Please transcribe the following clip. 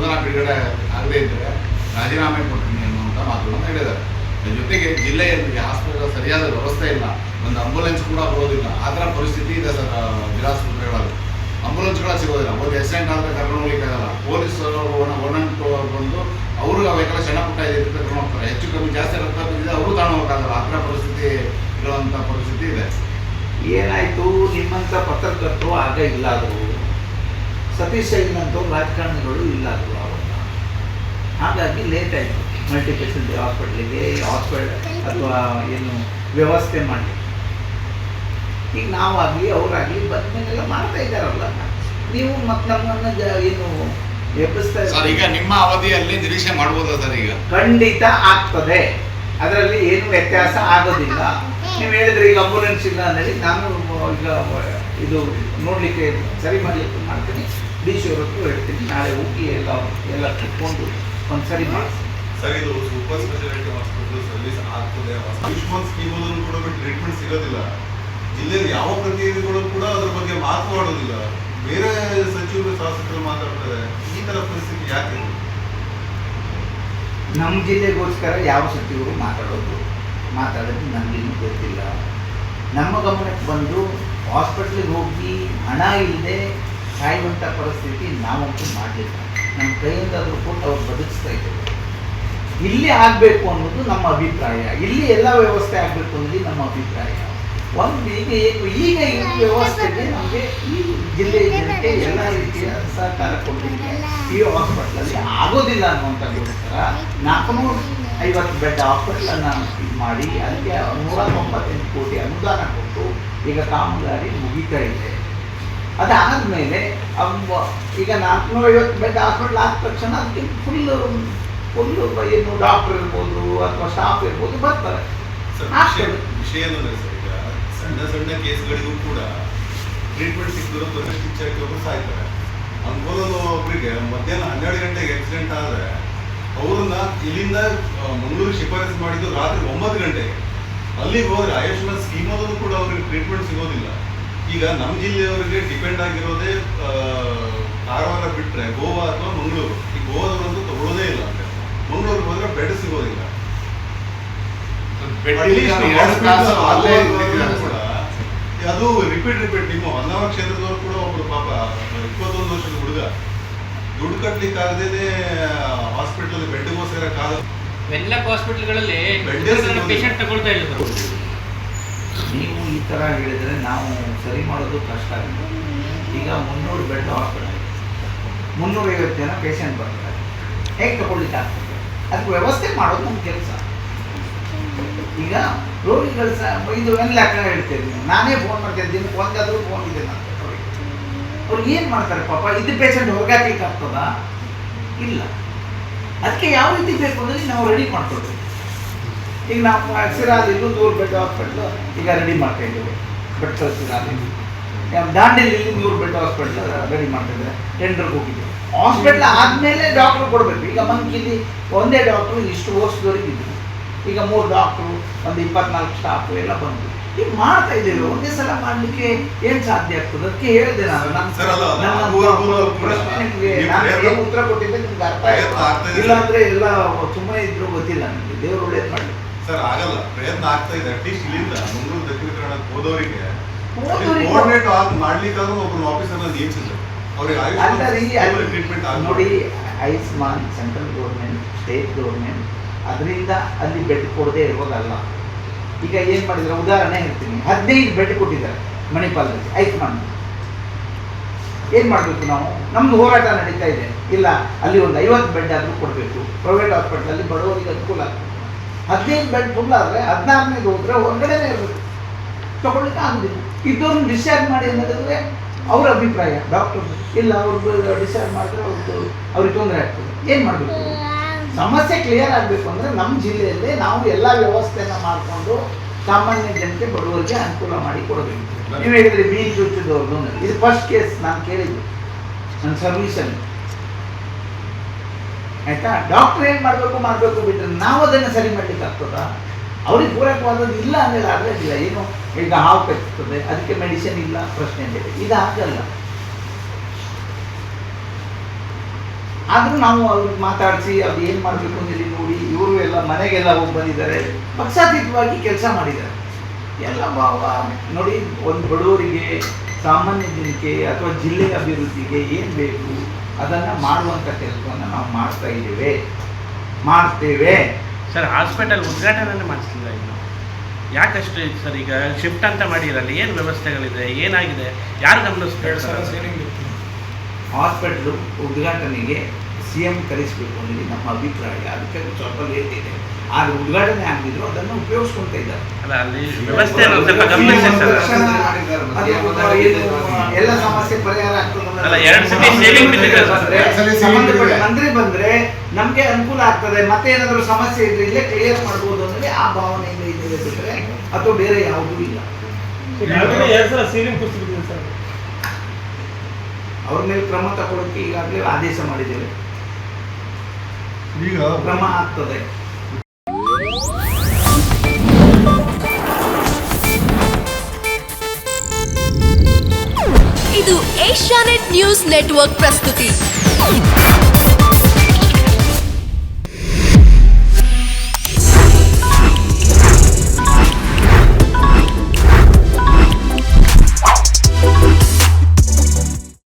ಅನುದಾನ ಬಿಡುಗಡೆ ಆಗದೇ ಇದ್ದರೆ ರಾಜೀನಾಮೆ ಕೊಡ್ತೀನಿ ಅನ್ನುವಂಥ ಮಾತುಗಳನ್ನು ಹೇಳಿದ್ದಾರೆ. ಜೊತೆಗೆ ಜಿಲ್ಲೆಯಲ್ಲಿ ಹಾಸ್ಪಿಟಲ್ ಸರಿಯಾದ ವ್ಯವಸ್ಥೆ ಇಲ್ಲ, ಒಂದು ಆಂಬುಲೆನ್ಸ್ ಕೂಡ ಬರೋದಿಲ್ಲ. ಆ ಥರ ಪರಿಸ್ಥಿತಿ ಇದೆ ಸರ್ ಜಿಲ್ಲಾಸ್ಪತ್ರೆಗಳಲ್ಲಿ. ಆಂಬುಲೆನ್ಸ್ಗಳ ಸಿಗೋದಿಲ್ಲ. ಒಂದು ಆಕ್ಸಿಡೆಂಟ್ ಆದರೆ ಕರ್ಕೊಂಡು ಹೋಗ್ಲಿಕ್ಕಾಗಲ್ಲ. ಪೊಲೀಸರು 112 ಬಂದು ಅವರು ವೆಹಿಕಲ್ ಸಣ್ಣ ಪುಟ್ಟ ಇದೆ ಕರ್ಕೊಂಡು ಹೋಗ್ತಾರೆ. ಹೆಚ್ಚು ಕಮ್ಮಿ ಜಾಸ್ತಿ ರಕ್ತ ಬಿದ್ದಿದೆ, ಅವರು ತಗೊಂಡು ಹೋಗೋಕ್ಕಾಗಲ್ಲ. ಆ ಥರ ಪರಿಸ್ಥಿತಿ ಇರುವಂಥ ಪರಿಸ್ಥಿತಿ ಇದೆ. ಏನಾಯಿತು, ನಿಮ್ಮಂಥ ಪತ್ರಕರ್ತರು ಆಗ ಇಲ್ಲಾದರು, ಸತೀಶ್ ಐನಂಥವ್ರು ರಾಜಕಾರಣಿಗಳು ಇಲ್ಲಾದರು ಅವಾಗ. ಹಾಗಾಗಿ ಲೇಟ್ ಆಯಿತು ಮಲ್ಟಿ ಸ್ಪೆಷಾಲಿಟಿ ಹಾಸ್ಪಿಟ್ಲಿಗೆ ಅಥವಾ ಏನು ವ್ಯವಸ್ಥೆ ಮಾಡಿ. ಈಗ ನಾವಾಗಲಿ ಅವರಾಗಲಿ ಬಂದಮೇಲೆಲ್ಲ ಮಾಡ್ತಾ ಇದ್ದಾರಲ್ಲ, ನೀವು ಮತ್ತು ನಮ್ಮನ್ನು ಏನು ಎಬ್ಬಿಸ್ತಾ ಸರ್. ಈಗ ನಿಮ್ಮ ಅವಧಿಯಲ್ಲಿ ನಿರೀಕ್ಷೆ ಮಾಡ್ಬೋದಾ ಸರ್? ಈಗ ಖಂಡಿತ ಆಗ್ತದೆ, ಅದರಲ್ಲಿ ಏನು ವ್ಯತ್ಯಾಸ ಆಗೋದಿಲ್ಲ. ನೀವು ಹೇಳಿದ್ರೆ ಈಗ ಆಂಬುಲೆನ್ಸ್ ಇಲ್ಲ ಅನ್ನೋದು ನಾನು ಈಗ ಇದು ನೋಡಲಿಕ್ಕೆ ಸರಿ ಮಾಡಲಿಕ್ಕೆ ಮಾಡ್ತೀನಿ. ಡಿ ಸಿ ಅವರದ್ದು ಹೇಳ್ತೀನಿ, ನಾಳೆ ಹೋಗಿ ಎಲ್ಲ ಕಿತ್ಕೊಂಡು ಒಂದು ಸರಿ ಮಾಡಿ. ಸರ್, ಇದು ಸೂಪರ್ ಸ್ಪೆಷಾಲಿಟಿ ಹಾಸ್ಪಿಟಲ್ ಸರ್ವಿಸ್ ಆಗ್ತದೆ. ಆಯುಷ್ಮಾನ್ ಸ್ಕೀಮಲ್ಲೂ ಕೂಡ ಟ್ರೀಟ್ಮೆಂಟ್ ಸಿಗೋದಿಲ್ಲ. ಜಿಲ್ಲೆಯಲ್ಲಿ ಯಾವ ಪ್ರತಿನಿಧಿಗಳು ಕೂಡ ಅದ್ರ ಬಗ್ಗೆ ಮಾತನಾಡೋದಿಲ್ಲ. ಬೇರೆ ಸಚಿವರು ಶಾಸಕರು ಮಾತಾಡ್ತಾರೆ. ಈ ಥರ ಪರಿಸ್ಥಿತಿ ಯಾಕೆ? ನಮ್ಮ ಜಿಲ್ಲೆಗೋಸ್ಕರ ಯಾವ ಸಚಿವರು ಮಾತಾಡೋದು ನನಗೇನು ಗೊತ್ತಿಲ್ಲ. ನಮ್ಮ ಗಮನಕ್ಕೆ ಬಂದು ಹಾಸ್ಪಿಟ್ಲಿಗೆ ಹೋಗಿ ಹಣ ಇಲ್ಲದೆ ಕಾಯುವಂಥ ಪರಿಸ್ಥಿತಿ ನಾವಂತೂ ಮಾಡಲಿಲ್ಲ. ನಮ್ಮ ಕೈಯಿಂದಾದರೂ ಕೊಟ್ಟು ಅವ್ರು ಬದುಕಿಸ್ತಾ ಇದ್ದೇವೆ. ಇಲ್ಲಿ ಆಗಬೇಕು ಅನ್ನೋದು ನಮ್ಮ ಅಭಿಪ್ರಾಯ. ಇಲ್ಲಿ ಎಲ್ಲ ವ್ಯವಸ್ಥೆ ಆಗಬೇಕು ಅನ್ನೋದು ನಮ್ಮ ಅಭಿಪ್ರಾಯ. ಒಂದು ಈಗ ಈ ವ್ಯವಸ್ಥೆಗೆ ನಮಗೆ ಈ ಜಿಲ್ಲೆಯ ಜನತೆ ಎಲ್ಲ ರೀತಿಯ ಸಹಕಾರ ಕೊಡಲಿಕ್ಕೆ ಈ ಹಾಸ್ಪಿಟ್ಲಲ್ಲಿ ಆಗೋದಿಲ್ಲ ಅನ್ನುವಂಥಕ್ಕೋಸ್ಕರ 450 ಬೆಡ್ ಹಾಸ್ಪಿಟ್ಲನ್ನು ಇದು ಮಾಡಿ ಅದಕ್ಕೆ 198 ಕೋಟಿ ಅನುದಾನ ಕೊಟ್ಟು ಈಗ ಕಾಮಗಾರಿ ಮುಗಿತಾ ಇದೆ. ಅದಾದಮೇಲೆ ಈಗ 450 ಬೆಡ್ ಹಾಸ್ಪಿಟ್ಲ್ ಆದ ತಕ್ಷಣ ಅದಕ್ಕೆ ಫುಲ್ಲು ಏನು ಡಾಕ್ಟರ್ ಇರ್ಬೋದು ಅಥವಾ ಸ್ಟಾಫ್ ಇರ್ಬೋದು ಬರ್ತಾರೆ. ವಿಷಯ ಏನಂದ್ರೆ ಸರ್, ಈಗ ಸಣ್ಣ ಕೇಸ್ಗಳಿಗೂ ಕೂಡ ಟ್ರೀಟ್ಮೆಂಟ್ ಸಿಕ್ಕಿದ್ರು ತೊಂದರೆ ಸಾಯ್ತಾರೆ. ಅಂಕೋಲಲ್ಲಿ ಒಬ್ಬರಿಗೆ ಮಧ್ಯಾಹ್ನ 12 ಗಂಟೆಗೆ ಆಕ್ಸಿಡೆಂಟ್ ಆದರೆ ಅವ್ರನ್ನ ಇಲ್ಲಿಂದ ಮಂಗಳೂರು ಶಿಫಾರಸು ಮಾಡಿದ್ದು ರಾತ್ರಿ 9 ಗಂಟೆಗೆ. ಅಲ್ಲಿಗೆ ಹೋದ್ರೆ ಆಯುಷ್ಮಾನ್ ಸ್ಕೀಮಲ್ಲೂ ಕೂಡ ಅವ್ರಿಗೆ ಟ್ರೀಟ್ಮೆಂಟ್ ಸಿಗೋದಿಲ್ಲ. ಈಗ ನಮ್ಮ ಜಿಲ್ಲೆಯವರಿಗೆ ಡಿಪೆಂಡ್ ಆಗಿರೋದೇ ಕಾರವಾರ ಬಿಟ್ಟರೆ ಗೋವಾ ಅಥವಾ ಮಂಗಳೂರು. ಈ ಗೋವಾದವರಂತೂ ತಗೊಳ್ಳೋದೇ ಇಲ್ಲ. ಅಂದರೆ ಮಂಗಳೂರಿಗೆ ಹೋದ್ರೆ ಬೆಡ್ ಸಿಗೋದಿಲ್ಲ. ಅದು ರಿಪೀಟ್ ನಿಮ್ಮ ಹೊನ್ನಾವರ ಕ್ಷೇತ್ರದವರು ಕೂಡ ಒಬ್ರು ಪಾಪ 21 ವರ್ಷದ ಹುಡುಗ ದುಡ್ಡು ಕಟ್ಲಿಕ್ಕಾಗದೇ ಹಾಸ್ಪಿಟಲ್ ಬೆಡ್ಗೋಸ್ಕರ ಎಲ್ಲ ಹಾಸ್ಪಿಟಲ್ಗಳಲ್ಲಿ ಪೇಷಂಟ್ ತಗೊಳ್ತಾ ಇಲ್ಲ. ನೀವು ಈ ಥರ ಹೇಳಿದರೆ ನಾವು ಸರಿ ಮಾಡೋದು ಕಷ್ಟ ಆಗಿದೆ. ಈಗ 300 ಬೆಡ್ ಹಾಸ್ಪಿಟಲ್, 350 ಜನ ಪೇಷಂಟ್ ಬರ್ತಾರೆ. ಹೇಗೆ ತಗೊಳ್ಲಿಕ್ಕೆ ಆಗ್ತದೆ? ಅದಕ್ಕೆ ವ್ಯವಸ್ಥೆ ಮಾಡೋದು ನಮ್ಮ ಕೆಲಸ. ಈಗ ರೋಗಿಗಳು ಇದು 1 ಲಕ್ಷ ಹೇಳ್ತೇವೆ. ನಾನೇ ಫೋನ್ ಮಾಡ್ತೇನೆ, ದಿನಕ್ಕೆ ಒಂದಾದರೂ ಫೋನ್ ಇದೆ ಅಂತ ಅವ್ರಿಗೆ ಏನು ಮಾಡ್ತಾರೆ ಪಾಪ. ಇದು ಪೇಷಂಟ್ ಹೊರಗಾಕ್ಲಿಕ್ಕೆ ಆಗ್ತದಾ? ಇಲ್ಲ. ಅದಕ್ಕೆ ಯಾವ ರೀತಿ ಬೇಕು ಅಂದರೆ ನಾವು ರೆಡಿ ಮಾಡ್ಕೊಳ್ತೀವಿ. ಈಗ ನಾವು ಸಿರಾದಲ್ಲಿ 100 ಬೆಡ್ ಹಾಸ್ಪಿಟ್ಲು ಈಗ ರೆಡಿ ಮಾಡ್ತಾ ಇದ್ದೇವೆ. ಬೆಟ್ಕಲ್ ಸಿರಾದಲ್ಲಿ ದಾಂಡೇಲಿ 100 ಬೆಡ್ ಹಾಸ್ಪಿಟ್ಲ್ ರೆಡಿ ಮಾಡ್ತಿದ್ದಾರೆ. ಟೆಂಡರ್ಗೆ ಹೋಗಿದ್ದೇವೆ. ಹಾಸ್ಪಿಟ್ಲ್ ಆದಮೇಲೆ ಡಾಕ್ಟ್ರು ಕೊಡಬೇಕು. ಈಗ ಮಂಕಿಲಿ ಒಂದೇ ಡಾಕ್ಟ್ರು ಇಷ್ಟು ವರ್ಷದವರೆಗೆ ಇದ್ದರು. ಈಗ 3 ಡಾಕ್ಟ್ರು, ಒಂದು 24 ಸ್ಟಾಫು ಎಲ್ಲ ಬಂದು ಈಗ ಮಾಡ್ತಾ ಇದ್ದೇವೆ. ಒಂದೇ ಸಲ ಮಾಡಲಿಕ್ಕೆ ಏನು ಸಾಧ್ಯ ಆಗ್ತದೆ? ಅದಕ್ಕೆ ಹೇಳಿದೆ ನಾನು ಪ್ರಶ್ನೆಗೆ ಏನು ಉತ್ತರ ಕೊಟ್ಟಿದ್ದೆ ನಿಮ್ಗೆ ಅರ್ಥ ಆಯ್ತು. ಇಲ್ಲಾಂದ್ರೆ ಎಲ್ಲ ಸುಮ್ಮನೆ ಇದ್ರು ಗೊತ್ತಿಲ್ಲ ನನಗೆ. ದೇವರು ಒಳ್ಳೇದು ಮಾಡಲಿ ಸರ್. ಆಗಲ್ಲ, ಪ್ರಯತ್ನ ಆಗ್ತಾ ಇದೆ. ಅಟ್ಲೀಸ್ಟ್ ಇಲ್ಲಿಂದ ಮಂಗಳೂರು ದಕ್ಷಿಣ ಕನ್ನಡ ಹೋದವರಿಗೆ ಕೋಆರ್ಡಿನೇಟ್ ಮಾಡ್ಲಿಕ್ಕಾದ್ರೂ ಒಬ್ಬರು ಆಫೀಸರ್ನ ನೇಮಿಸಿದ್ರು. ಅವ್ರಿಗೆ ಟ್ರೀಟ್ಮೆಂಟ್ ನೋಡಿ, Ayushman central government, state government ಅದರಿಂದ ಅಲ್ಲಿ ಬೆಡ್ ಕೊಡದೇ ಇರೋದಲ್ಲ. ಈಗ ಏನು ಮಾಡಿದ್ರೆ, ಉದಾಹರಣೆ ಹೇಳ್ತೀನಿ, 15 ಬೆಡ್ ಕೊಟ್ಟಿದ್ದಾರೆ ಮಣಿಪಾಲದಲ್ಲಿ ಆಯುಷ್ಮಾನ್. ಏನು ಮಾಡಬೇಕು ನಾವು? ನಮ್ದು ಹೋರಾಟ ನಡೀತಾ ಇದೆ. ಇಲ್ಲ, ಅಲ್ಲಿ ಒಂದು 50 ಬೆಡ್ ಆದರೂ ಕೊಡಬೇಕು. ಪ್ರೈವೇಟ್ ಹಾಸ್ಪಿಟಲಲ್ಲಿ ಬಡವರಿಗೆ ಅನುಕೂಲ ಆಗ್ತದೆ. 15 ಬೆಡ್ ಫುಲ್ ಆದರೆ 16ನೇದು ಹೋದರೆ ಹೊರಗಡೆನೇ ಇರಬೇಕು. ತಗೊಳ್ಳಿಕ್ಕೆ ಆಗೋದಿಲ್ಲ. ಇದ್ದವ್ರನ್ನ ಡಿಸ್ಚಾರ್ಜ್ ಮಾಡಿ ಅನ್ನೋದಾದರೆ ಅವ್ರ ಅಭಿಪ್ರಾಯ. ಡಾಕ್ಟರ್ ಇಲ್ಲ, ಅವ್ರಿಗೆ ಡಿಸ್ಚಾರ್ಜ್ ಮಾಡಿದ್ರೆ ಅವ್ರಿಗೆ ತೊಂದರೆ ಆಗ್ತದೆ. ಏನು ಮಾಡಬೇಕು? ಸಮಸ್ಯೆ ಕ್ಲಿಯರ್ ಆಗಬೇಕು ಅಂದರೆ ನಮ್ಮ ಜಿಲ್ಲೆಯಲ್ಲೇ ನಾವು ಎಲ್ಲ ವ್ಯವಸ್ಥೆಯನ್ನು ಮಾಡಿಕೊಂಡು ಸಾಮಾನ್ಯ ಜನತೆ ಬಡವರಿಗೆ ಅನುಕೂಲ ಮಾಡಿ ಕೊಡಬೇಕು. ನೀವು ಹೇಳಿದ್ರಿ ಮೀನು ಚುಚ್ಚಿದವ್ರದ್ದು, ಇದು ಫಸ್ಟ್ ಕೇಸ್ ನಾನು ಕೇಳಿದ್ದು ನನ್ನ ಸರ್ವಿಸಲ್ಲಿ. ಆಯಿತಾ? ಡಾಕ್ಟ್ರ್ ಏನು ಮಾಡಬೇಕು ಬಿಟ್ಟರೆ ನಾವು ಅದನ್ನು ಸರಿ ಮಾಡಲಿಕ್ಕೆ ಆಗ್ತದಾ? ಅವ್ರಿಗೆ ಪೂರಕವಾದದ್ದು ಇಲ್ಲ ಅಂದರೆ ಆಗಲಿಲ್ಲ. ಏನು ಈಗ ಹಾವು ಕಚ್ಚುತ್ತದೆ, ಅದಕ್ಕೆ ಮೆಡಿಸಿನ್ ಇಲ್ಲ, ಪ್ರಶ್ನೆ ಇದೆ. ಇದು ಆಗಲ್ಲ. ಆದರೂ ನಾವು ಅವ್ರಿಗೆ ಮಾತಾಡಿಸಿ ಅದು ಏನು ಮಾಡಬೇಕು ಅಂತೇಳಿ ನೋಡಿ ಇವರು ಎಲ್ಲ ಮನೆಗೆಲ್ಲ ಹೋಗಿ ಬಂದಿದ್ದಾರೆ, ಪಕ್ಷಾತೀತವಾಗಿ ಕೆಲಸ ಮಾಡಿದ್ದಾರೆ. ಎಲ್ಲ ನೋಡಿ, ಒಂದು ಬಡವರಿಗೆ, ಸಾಮಾನ್ಯ ಜನಕ್ಕೆ ಅಥವಾ ಜಿಲ್ಲೆಯ ಅಭಿವೃದ್ಧಿಗೆ ಏನು ಬೇಕು ಅದನ್ನು ಮಾಡುವಂಥ ಕೆಲಸವನ್ನು ನಾವು ಮಾಡ್ತೇವೆ. ಸರ್ ಹಾಸ್ಪಿಟಲ್ ಉದ್ಘಾಟನೆ ಮಾಡಿಸ್ತಿಲ್ಲ ಇನ್ನು, ಯಾಕಷ್ಟು ಸರ್? ಈಗ ಶಿಫ್ಟ್ ಅಂತ ಮಾಡಿರಲ್ಲ, ಏನು ವ್ಯವಸ್ಥೆಗಳಿದೆ, ಏನಾಗಿದೆ, ಯಾರು ಗಮನಿಸ್ತಾರೆ ಸರ್? ಹಾಸ್ಪಿಟ್ಲು ಉದ್ಘಾಟನೆಗೆ CM ಕರೆಸಬೇಕು ಅನ್ನೋದು ನಮ್ಮ ಅಭಿಪ್ರಾಯ. ಅದಕ್ಕೆ ಸ್ವಲ್ಪ ಲೇಟ್ ಇದೆ, ಆದರೆ ಉದ್ಘಾಟನೆ ಆಗಿದ್ರು ಅದನ್ನು ಉಪಯೋಗಿಸ್ಕೊಳ್ತಾ ಇದ್ದಾರೆ. ಅಲ್ಲ, ಅಲ್ಲಿ ವ್ಯವಸ್ಥೆ ಸ್ವಲ್ಪ ಗಮನಿಸಿ ಸರ್. ಎಲ್ಲ ಸಮಸ್ಯೆ ಪರಿಹಾರ ಆಗ್ತದೆ. ಅಲ್ಲ, 2 ಸತಿ ಸೇವಿಂಗ್ ಬಿದ್ದಿದೆ ಸರ್. ಸಂಬಂಧಪಟ್ಟ ಮಂತ್ರಿ ಬಂದ್ರೆ ನಮ್ಗೆ ಅನುಕೂಲ ಆಗ್ತದೆ. ಮತ್ತೆ ಏನಾದರೂ ಸಮಸ್ಯೆ ಇದ್ರೆ ಇಲ್ಲೇ ಕ್ಲಿಯರ್ ಮಾಡ್ಬೋದು ಅಂದ್ರೆ ಆ ಭಾವನೆಯಿಂದ ಇದ್ರೆ ಬಿಟ್ಟರೆ ಅಥವಾ ಬೇರೆ ಯಾವುದೂ ಇಲ್ಲ. ಅವ್ರ ಮೇಲೆ ಕ್ರಮ ತಗೊಳ್ಳೋಕೆ ಈಗಾಗಲೇ ಆದೇಶ ಮಾಡಿದ್ದೇವೆ, ಈಗ ಕ್ರಮ ಆಗ್ತದೆ. ಇದು ಏಷ್ಯಾನೆಟ್ ನ್ಯೂಸ್ ನೆಟ್ವರ್ಕ್ ಪ್ರಸ್ತುತಿ.